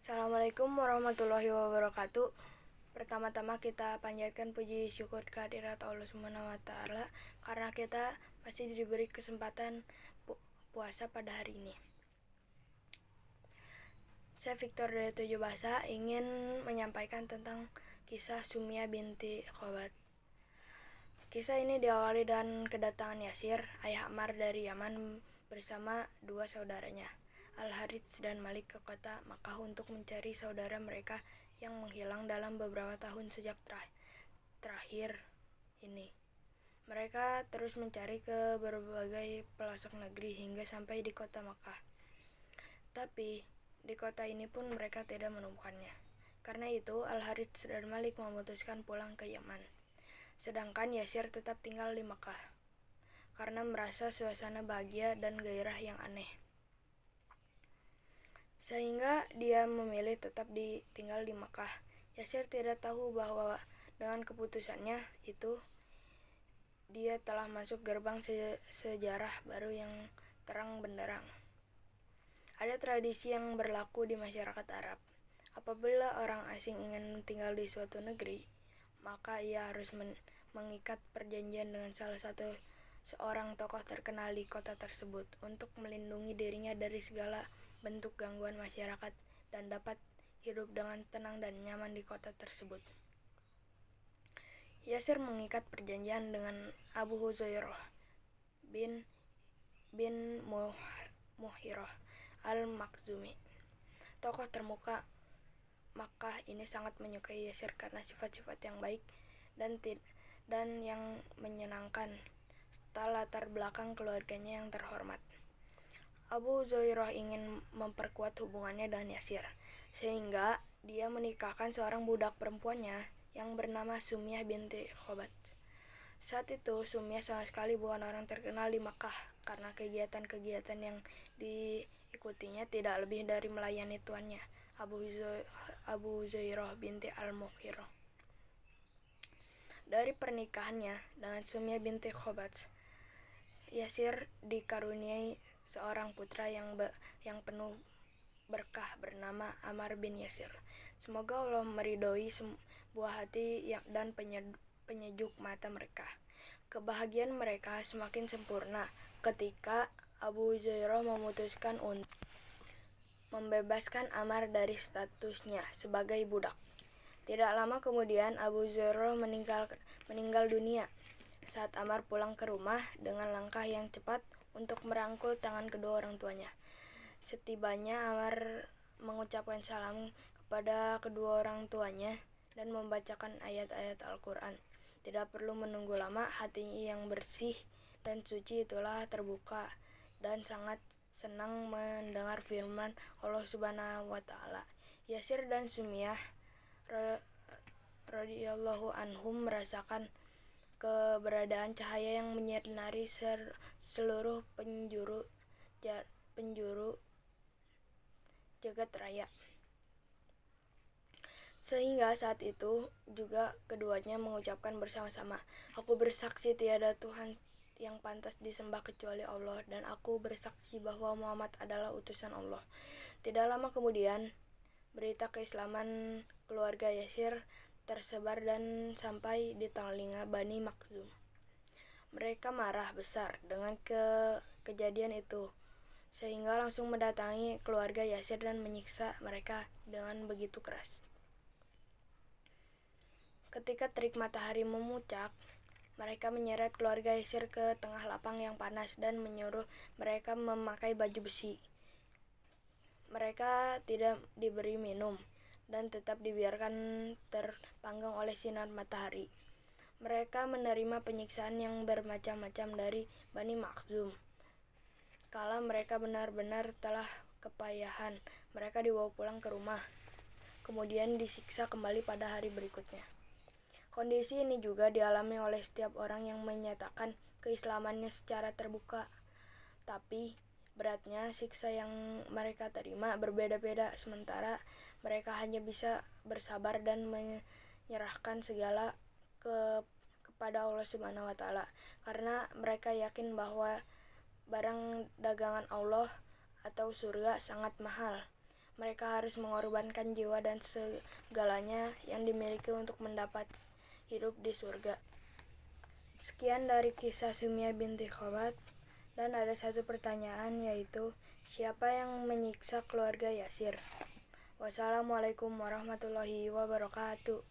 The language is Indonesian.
Assalamualaikum warahmatullahi wabarakatuh. Pertama-tama kita panjatkan puji syukur kehadirat Allah Subhanahu wa taala karena kita masih diberi kesempatan puasa pada hari ini. Saya Victor dari 7 Bahasa ingin menyampaikan tentang kisah Sumiyah binti Khobat. Kisah ini diawali dengan kedatangan Yasir, ayah Ammar dari Yaman bersama dua saudaranya, Al-Harits dan Malik ke kota Makkah untuk mencari saudara mereka yang menghilang dalam beberapa tahun sejak terakhir ini. Mereka terus mencari ke berbagai pelosok negeri hingga sampai di kota Makkah. Tapi di kota ini pun mereka tidak menemukannya. Karena itu Al-Harits dan Malik memutuskan pulang ke Yaman. Sedangkan Yasir tetap tinggal di Makkah karena merasa suasana bahagia dan gairah yang aneh. Sehingga dia memilih tetap tinggal di Makkah. Yasir tidak tahu bahwa dengan keputusannya itu dia telah masuk gerbang sejarah baru yang terang benderang. Ada tradisi yang berlaku di masyarakat Arab. Apabila orang asing ingin tinggal di suatu negeri, maka ia harus mengikat perjanjian dengan seorang tokoh terkenal di kota tersebut untuk melindungi dirinya dari segala bentuk gangguan masyarakat dan dapat hidup dengan tenang dan nyaman di kota tersebut. Yasir mengikat perjanjian dengan Abu Huzairah bin Muhirah al-Makhzumi. Tokoh termuka Makkah ini sangat menyukai Yasir karena sifat-sifat yang baik dan yang menyenangkan serta latar belakang keluarganya yang terhormat. Abu Huzairah ingin memperkuat hubungannya dengan Yasir, sehingga dia menikahkan seorang budak perempuannya yang bernama Sumiyah binti Khobat. Saat itu Sumiyah sama sekali bukan orang terkenal di Makkah karena kegiatan-kegiatan yang diikutinya tidak lebih dari melayani tuannya, Abu Huzairah binti al-Mughirah. Dari pernikahannya dengan Sumiyah binti Khobat, Yasir dikaruniai seorang putra yang penuh berkah bernama Ammar bin Yasir. Semoga Allah meridhoi buah hati dan penyejuk mata mereka. Kebahagiaan mereka semakin sempurna ketika Abu Huzairah memutuskan untuk membebaskan Ammar dari statusnya sebagai budak. Tidak lama kemudian Abu Huzairah meninggal dunia saat Ammar pulang ke rumah dengan langkah yang cepat untuk merangkul tangan kedua orang tuanya. Setibanya Ammar mengucapkan salam kepada kedua orang tuanya dan membacakan ayat-ayat Al-Quran. Tidak perlu menunggu lama, hatinya yang bersih dan suci itulah terbuka dan sangat senang mendengar firman Allah Subhanahu wa taala. Yasir dan Sumiyah radhiyallahu anhum merasakan keberadaan cahaya yang menyinari seluruh penjuru jagat raya. Sehingga saat itu juga keduanya mengucapkan bersama-sama, "Aku bersaksi tiada Tuhan yang pantas disembah kecuali Allah, dan aku bersaksi bahwa Muhammad adalah utusan Allah." Tidak lama kemudian, berita keislaman keluarga Yasir tersebar dan sampai di telinga Bani Makhzum. Mereka marah besar dengan kejadian itu, sehingga langsung mendatangi keluarga Yasir dan menyiksa mereka dengan begitu keras. Ketika terik matahari memuncak, mereka menyeret keluarga Yasir ke tengah lapang yang panas dan menyuruh mereka memakai baju besi. Mereka tidak diberi minum dan tetap dibiarkan terpanggang oleh sinar matahari. Mereka menerima penyiksaan yang bermacam-macam dari Bani Makhzum. Kala mereka benar-benar telah kepayahan, mereka dibawa pulang ke rumah, kemudian disiksa kembali pada hari berikutnya. Kondisi ini juga dialami oleh setiap orang yang menyatakan keislamannya secara terbuka. Tapi beratnya siksa yang mereka terima berbeda-beda, sementara mereka hanya bisa bersabar dan menyerahkan segala kepada Allah Subhanahu wa taala karena mereka yakin bahwa barang dagangan Allah atau surga sangat mahal. mereka harus mengorbankan jiwa dan segalanya yang dimiliki untuk mendapat hidup di surga. Sekian dari kisah Sumia binti Khobat. Dan ada satu pertanyaan, yaitu siapa yang menyiksa keluarga Yasir? Wassalamualaikum warahmatullahi wabarakatuh.